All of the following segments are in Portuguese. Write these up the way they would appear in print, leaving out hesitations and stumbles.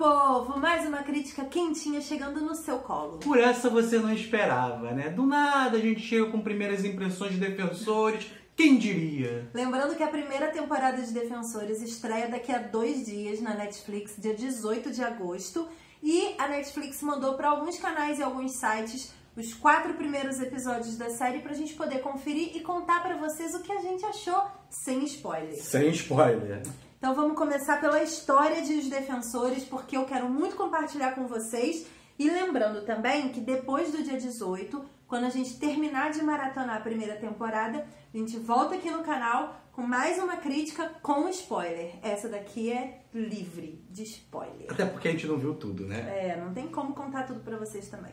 povo! Mais uma crítica quentinha chegando no seu colo. Por essa você não esperava, né? Do nada a gente chega com primeiras impressões de Defensores. Quem diria? Lembrando que a primeira temporada de Defensores estreia daqui a 2 dias na Netflix, dia 18 de agosto. E a Netflix mandou para alguns canais e alguns sites os 4 primeiros episódios da série pra gente poder conferir e contar pra vocês o que a gente achou sem spoiler. Sem spoiler. Então vamos começar pela história de Os Defensores, porque eu quero muito compartilhar com vocês. E lembrando também que depois do dia 18, quando a gente terminar de maratonar a primeira temporada, a gente volta aqui no canal com mais uma crítica com spoiler. Essa daqui é livre de spoiler. Até porque a gente não viu tudo, né? Não tem como contar tudo pra vocês também.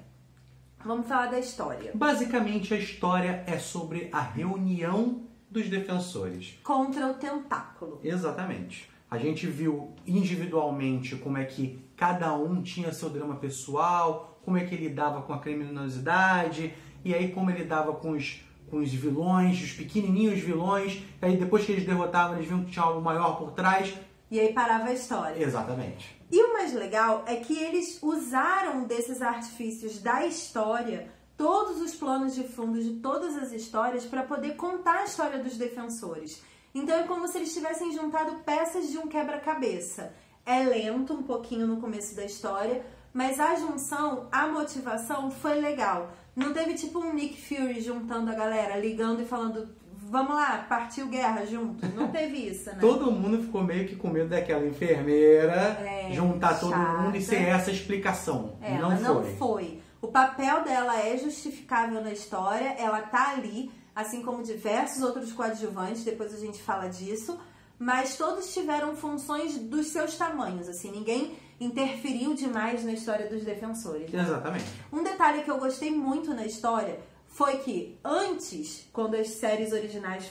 Vamos falar da história. Basicamente, a história é sobre a reunião dos Defensores. Contra o Tentáculo. Exatamente. A gente viu individualmente como é que cada um tinha seu drama pessoal, como é que ele lidava com a criminosidade, e aí como ele lidava com os vilões, os pequenininhos vilões, e aí depois que eles derrotavam, eles viam que tinha algo maior por trás. E aí parava a história. Exatamente. E o mais legal é que eles usaram desses artifícios da história, todos os planos de fundo de todas as histórias, para poder contar a história dos Defensores. Então é como se eles tivessem juntado peças de um quebra-cabeça. É lento um pouquinho no começo da história, mas a junção, a motivação foi legal. Não teve tipo um Nick Fury juntando a galera, ligando e falando: vamos lá, partiu guerra junto. Não teve isso, né? Todo mundo ficou meio que com medo daquela enfermeira juntar todo mundo e ser essa explicação. Não foi. O papel dela é justificável na história, ela tá ali, assim como diversos outros coadjuvantes, depois a gente fala disso, mas todos tiveram funções dos seus tamanhos, assim, ninguém interferiu demais na história dos Defensores. Né? Exatamente. Um detalhe que eu gostei muito na história foi que antes, quando as séries originais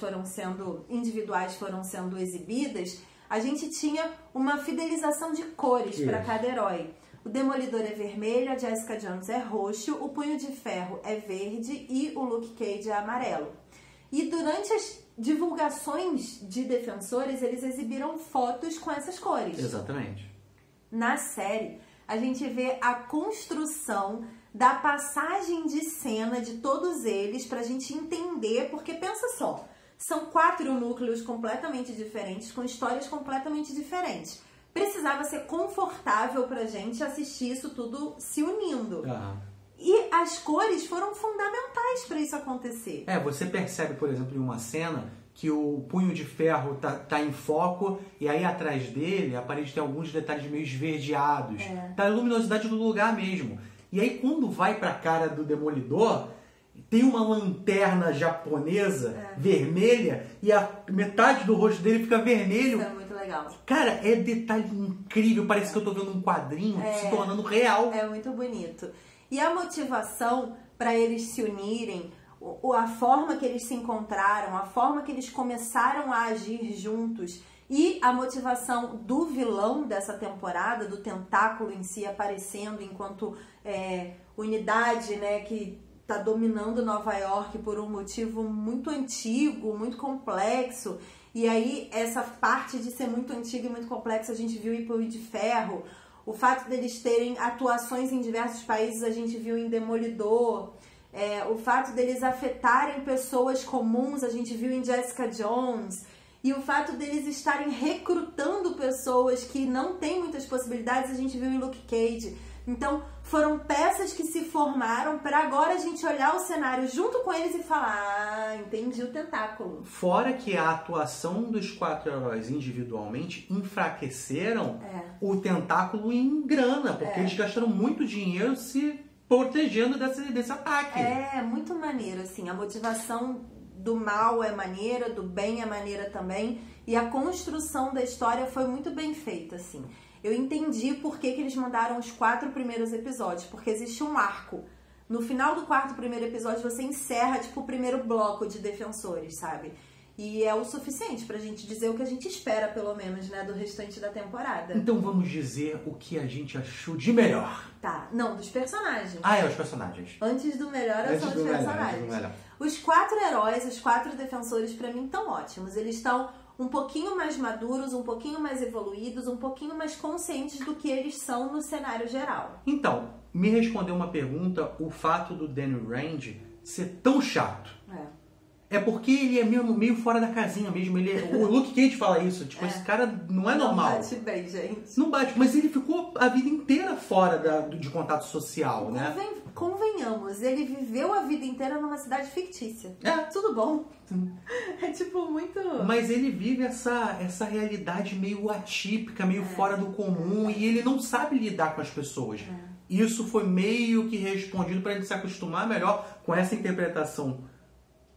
individuais foram sendo exibidas, a gente tinha uma fidelização de cores para cada herói. O Demolidor é vermelho, a Jessica Jones é roxo, o Punho de Ferro é verde e o Luke Cage é amarelo. E durante as divulgações de Defensores, eles exibiram fotos com essas cores. Exatamente. Na série, a gente vê a construção da passagem de cena de todos eles pra gente entender, porque pensa só, são 4 núcleos completamente diferentes, com histórias completamente diferentes. Precisava ser confortável pra gente assistir isso tudo se unindo. E as cores foram fundamentais para isso acontecer. Você percebe, por exemplo, em uma cena que o Punho de Ferro tá em foco e aí atrás dele a parede tem alguns detalhes meio esverdeados. Tá a luminosidade do lugar mesmo. E aí quando vai pra cara do Demolidor, tem uma lanterna japonesa vermelha e a metade do rosto dele fica vermelho. Isso é muito legal. Cara, é detalhe incrível. Parece que eu tô vendo um quadrinho se tornando real. É muito bonito. E a motivação para eles se unirem, a forma que eles se encontraram, a forma que eles começaram a agir juntos e a motivação do vilão dessa temporada, do Tentáculo em si aparecendo enquanto unidade, né, que tá dominando Nova York por um motivo muito antigo, muito complexo. E aí essa parte de ser muito antiga e muito complexa a gente viu em Punho de Ferro. O fato deles terem atuações em diversos países a gente viu em Demolidor. O fato deles afetarem pessoas comuns a gente viu em Jessica Jones. E o fato deles estarem recrutando pessoas que não têm muitas possibilidades a gente viu em Luke Cage. Então foram peças que se formaram para agora a gente olhar o cenário junto com eles e falar: entendi o Tentáculo. Fora que a atuação dos 4 heróis individualmente enfraqueceram o Tentáculo em grana, porque eles gastaram muito dinheiro se protegendo desse ataque. É muito maneiro, assim, a motivação do mal é maneira, do bem é maneira também, e a construção da história foi muito bem feita, assim. Eu entendi por que eles mandaram os 4 primeiros episódios, porque existe um arco. No final do 4º primeiro episódio, você encerra, tipo, o primeiro bloco de Defensores, sabe? E é o suficiente pra gente dizer o que a gente espera, pelo menos, né, do restante da temporada. Então vamos dizer o que a gente achou de melhor. Tá, não, dos personagens. Os personagens. Antes do melhor, são os personagens. Os 4 heróis, os 4 defensores, pra mim, estão ótimos. Eles estão um pouquinho mais maduros, um pouquinho mais evoluídos, um pouquinho mais conscientes do que eles são no cenário geral. Então, me respondeu uma pergunta, o fato do Danny Rand ser tão chato. É porque ele é meio fora da casinha mesmo. O Luke Cage fala isso. Tipo, esse cara não é normal. Não bate bem, gente. Não bate, mas ele ficou a vida inteira fora de contato social, né? Convenhamos, ele viveu a vida inteira numa cidade fictícia. Tudo bom. É tipo muito... Mas ele vive essa realidade meio atípica, meio fora do comum. E ele não sabe lidar com as pessoas. Isso foi meio que respondido para ele se acostumar melhor com essa interpretação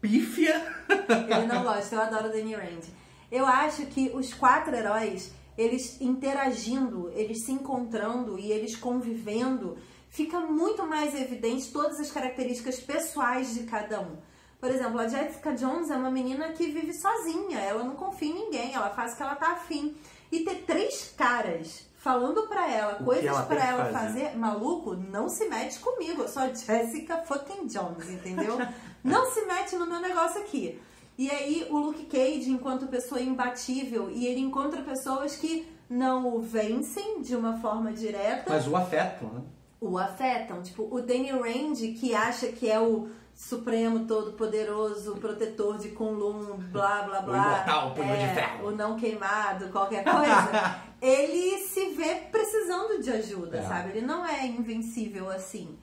pífia. Ele não gosta, eu adoro o Danny Rand. Eu acho que os 4 heróis, eles interagindo, eles se encontrando e eles convivendo, fica muito mais evidente todas as características pessoais de cada um. Por exemplo, a Jessica Jones é uma menina que vive sozinha, ela não confia em ninguém, ela faz o que ela tá afim. E ter 3 caras falando pra ela, coisas pra ela fazer, maluco, não se mete comigo, eu sou a Jessica fucking Jones, entendeu? Não se mete no meu negócio aqui. E aí o Luke Cage, enquanto pessoa imbatível, e ele encontra pessoas que não o vencem de uma forma direta. Mas o afetam, né? O afetam. Tipo, o Danny Rand, que acha que é o supremo, todo-poderoso, protetor de Kunlun, blá, blá, blá. O imortal, punho de ferro. O não queimado, qualquer coisa. Ele se vê precisando de ajuda, sabe? Ele não é invencível assim.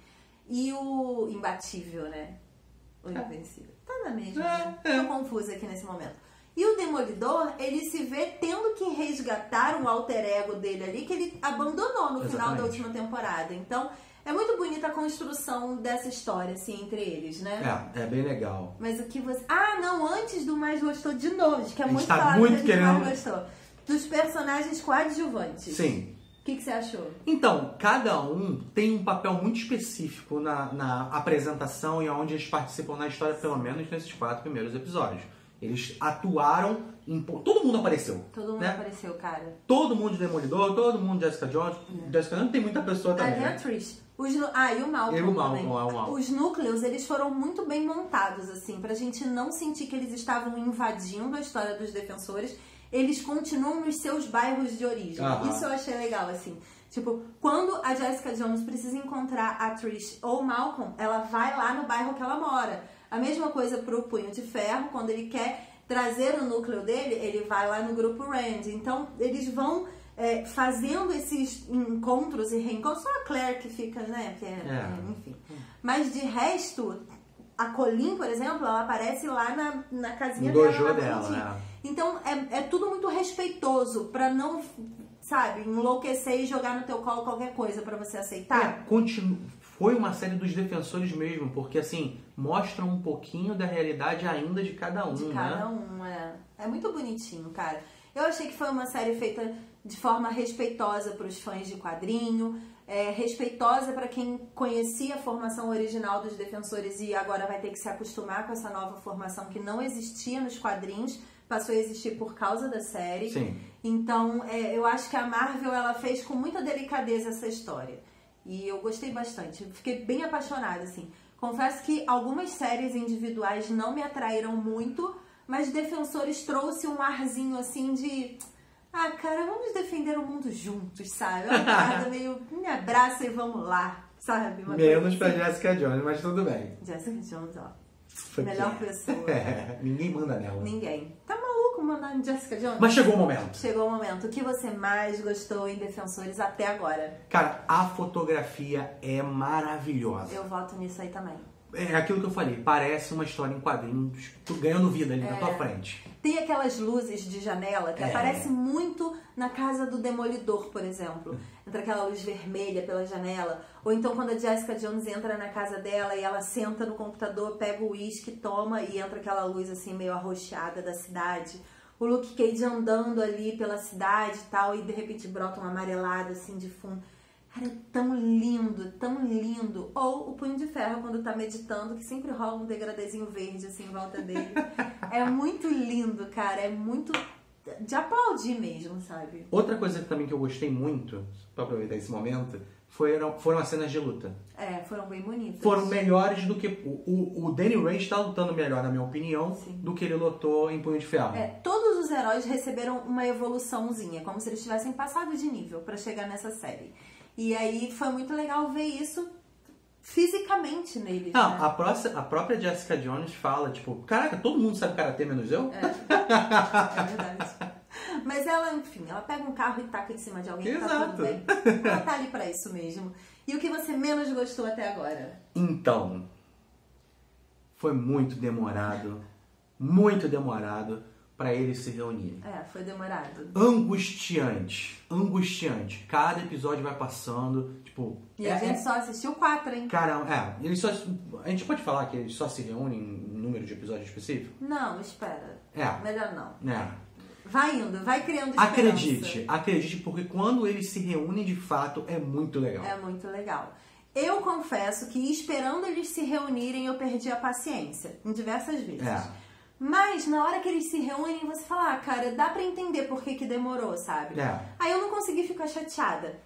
E o imbatível, né? O invencível. Tá na mesma, né? Tô confusa aqui nesse momento. E o Demolidor, ele se vê tendo que resgatar um alter ego dele ali, que ele abandonou no final da última temporada. Então, é muito bonita a construção dessa história, assim, entre eles, né? É bem legal. Mas o que você... Ah, não, antes do mais gostou de novo, que é muito tá falado muito que querendo... mais gostou. Dos personagens coadjuvantes. Sim. O que você achou? Então, cada um tem um papel muito específico na apresentação e onde eles participam na história, pelo menos nesses 4 primeiros episódios. Eles atuaram em... Todo mundo apareceu. Todo mundo apareceu, cara. Todo mundo de Demolidor, todo mundo de Jessica Jones. Jessica Jones tem muita pessoa também. A Trish. E o Malcolm também. Os núcleos, eles foram muito bem montados, assim, pra gente não sentir que eles estavam invadindo a história dos defensores. Eles continuam nos seus bairros de origem. Isso eu achei legal, assim. Tipo, quando a Jessica Jones precisa encontrar a Trish ou o Malcolm, ela vai lá no bairro que ela mora. A mesma coisa pro Punho de Ferro, quando ele quer trazer o núcleo dele, ele vai lá no grupo Rand. Então, eles vão fazendo esses encontros e reencontros. Só a Claire que fica, né? Enfim. Mas de resto, a Colleen, por exemplo, ela aparece lá na casinha no dela. dojo dela, né? Então, é tudo muito respeitoso, pra não, sabe, enlouquecer e jogar no teu colo qualquer coisa pra você aceitar. Foi uma série dos defensores mesmo, porque assim, mostra um pouquinho da realidade ainda de cada um, de cada um, É muito bonitinho, cara. Eu achei que foi uma série feita de forma respeitosa pros fãs de quadrinho, respeitosa pra quem conhecia a formação original dos defensores e agora vai ter que se acostumar com essa nova formação que não existia nos quadrinhos, passou a existir por causa da série. Sim. Então, eu acho que a Marvel, ela fez com muita delicadeza essa história. E eu gostei bastante. Fiquei bem apaixonada, assim. Confesso que algumas séries individuais não me atraíram muito, mas Defensores trouxe um arzinho, assim, de... Ah, cara, vamos defender o mundo juntos, sabe? Uma parada meio... Me abraça e vamos lá, sabe? Menos pra Jessica Jones, mas tudo bem. Jessica Jones, ó. Melhor pessoa. Ninguém manda nela. Ninguém. Tá maluco mandar em Jessica Jones? Mas chegou o momento. Chegou o momento. O que você mais gostou em Defensores até agora? Cara, a fotografia é maravilhosa. Eu voto nisso aí também. É aquilo que eu falei, parece uma história em quadrinhos, tu ganhando vida ali na tua frente. Tem aquelas luzes de janela que aparecem muito na casa do Demolidor, por exemplo. Entra aquela luz vermelha pela janela. Ou então quando a Jessica Jones entra na casa dela e ela senta no computador, pega o uísque, toma e entra aquela luz assim meio arroxeada da cidade. O Luke Cage andando ali pela cidade e tal, e de repente brota uma amarelada assim de fundo. Cara, é tão lindo, tão lindo. Ou o Punho de Ferro, quando tá meditando, que sempre rola um degradezinho verde, assim, em volta dele. É muito lindo, cara. É muito de aplaudir mesmo, sabe? Outra coisa também que eu gostei muito, pra aproveitar esse momento, foram as cenas de luta. Foram bem bonitas. Foram melhores do que... O Danny Rand tá lutando melhor, na minha opinião, sim, do que ele lutou em Punho de Ferro. Todos os heróis receberam uma evoluçãozinha, como se eles tivessem passado de nível pra chegar nessa série. E aí foi muito legal ver isso fisicamente neles. Não, né? a própria Jessica Jones fala, tipo, caraca, todo mundo sabe karatê menos eu? É verdade. Mas ela, enfim, ela pega um carro e taca em cima de alguém. Exato. Tá tudo bem. Ela tá ali pra isso mesmo. E o que você menos gostou até agora? Então, foi muito demorado pra eles se reunirem. Foi demorado. Angustiante. Cada episódio vai passando, tipo... E a gente só assistiu 4, hein? Caramba, a gente pode falar que eles só se reúnem em um número de episódios específico? Não, espera. Melhor não. Vai indo, vai criando esperança. Acredite, porque quando eles se reúnem de fato, é muito legal. É muito legal. Eu confesso que esperando eles se reunirem, eu perdi a paciência, em diversas vezes. Mas na hora que eles se reúnem, você fala, cara, dá pra entender por que demorou, sabe? Aí eu não consegui ficar chateada.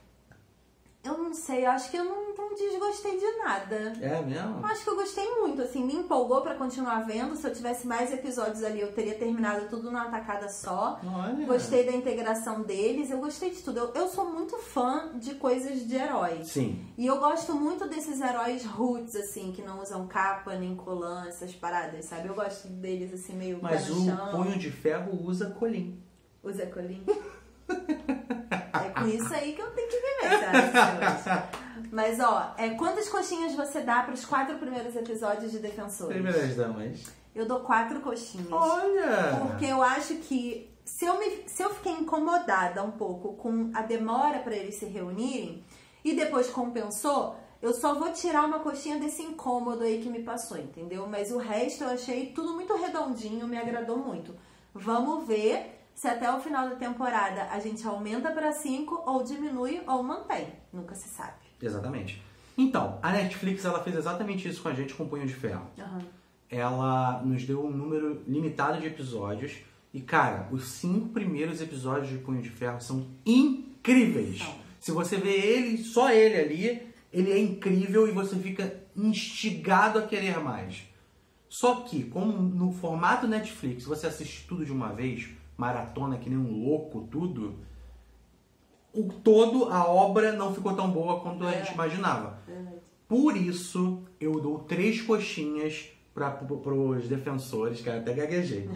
Eu não sei, eu acho que eu não desgostei de nada. É mesmo? Eu acho que eu gostei muito, assim, me empolgou pra continuar vendo. Se eu tivesse mais episódios ali, eu teria terminado tudo numa tacada só. Olha. Gostei da integração deles, eu gostei de tudo. Eu sou muito fã de coisas de heróis. Sim. E eu gosto muito desses heróis roots, assim, que não usam capa nem colã, essas paradas, sabe? Eu gosto deles, assim, meio Mas pé no o chão. Punho de Ferro usa colim. Usa colim? É com isso aí que eu tenho que viver, sabe? Mas, ó, quantas coxinhas você dá pros 4 primeiros episódios de Defensores? Primeiras damas. Eu dou 4 coxinhas. Olha! Porque eu acho que se eu fiquei incomodada um pouco com a demora pra eles se reunirem e depois compensou, eu só vou tirar uma coxinha desse incômodo aí que me passou, entendeu? Mas o resto eu achei tudo muito redondinho, me agradou muito. Vamos ver se até o final da temporada a gente aumenta pra 5 ou diminui ou mantém. Nunca se sabe. Exatamente. Então, a Netflix ela fez exatamente isso com a gente com o Punho de Ferro. Ela nos deu um número limitado de episódios e, cara, os 5 primeiros episódios de Punho de Ferro são incríveis. Se você vê ele, só ele ali, ele é incrível e você fica instigado a querer mais. Só que, como no formato Netflix você assiste tudo de uma vez, maratona que nem um louco, tudo, a obra não ficou tão boa quanto a gente imaginava. Por isso, eu dou 3 coxinhas pros defensores, cara, até gaguejei.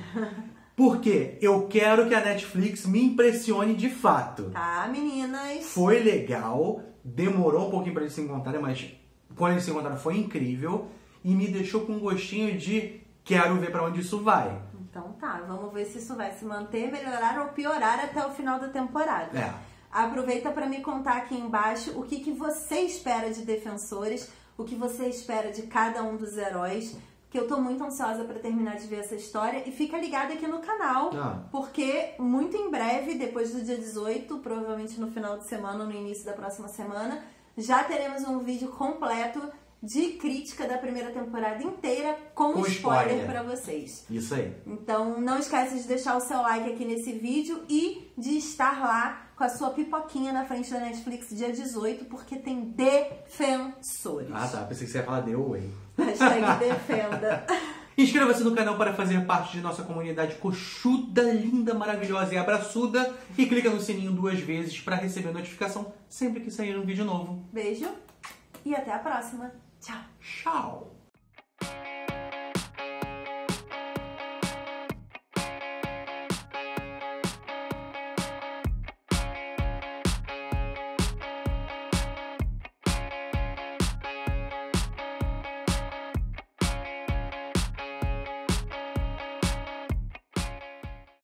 Porque eu quero que a Netflix me impressione de fato. Tá, meninas? Foi legal, demorou um pouquinho pra eles se encontrarem, mas quando eles se encontraram foi incrível e me deixou com um gostinho de quero ver pra onde isso vai. Então tá, vamos ver se isso vai se manter, melhorar ou piorar até o final da temporada. Aproveita para me contar aqui embaixo o que você espera de Defensores, o que você espera de cada um dos heróis, que eu tô muito ansiosa para terminar de ver essa história. E fica ligado aqui no canal, porque muito em breve, depois do dia 18, provavelmente no final de semana ou no início da próxima semana, já teremos um vídeo completo de crítica da primeira temporada inteira com spoiler para vocês. Isso aí. Então não esquece de deixar o seu like aqui nesse vídeo e de estar lá com a sua pipoquinha na frente da Netflix dia 18, porque tem Defensores. Ah tá, pensei que você ia falar The Way. Hashtag defenda. Inscreva-se no canal para fazer parte de nossa comunidade coxuda, linda, maravilhosa e abraçuda. E clica no sininho 2 vezes para receber notificação sempre que sair um vídeo novo. Beijo e até a próxima. Tchau. Tchau.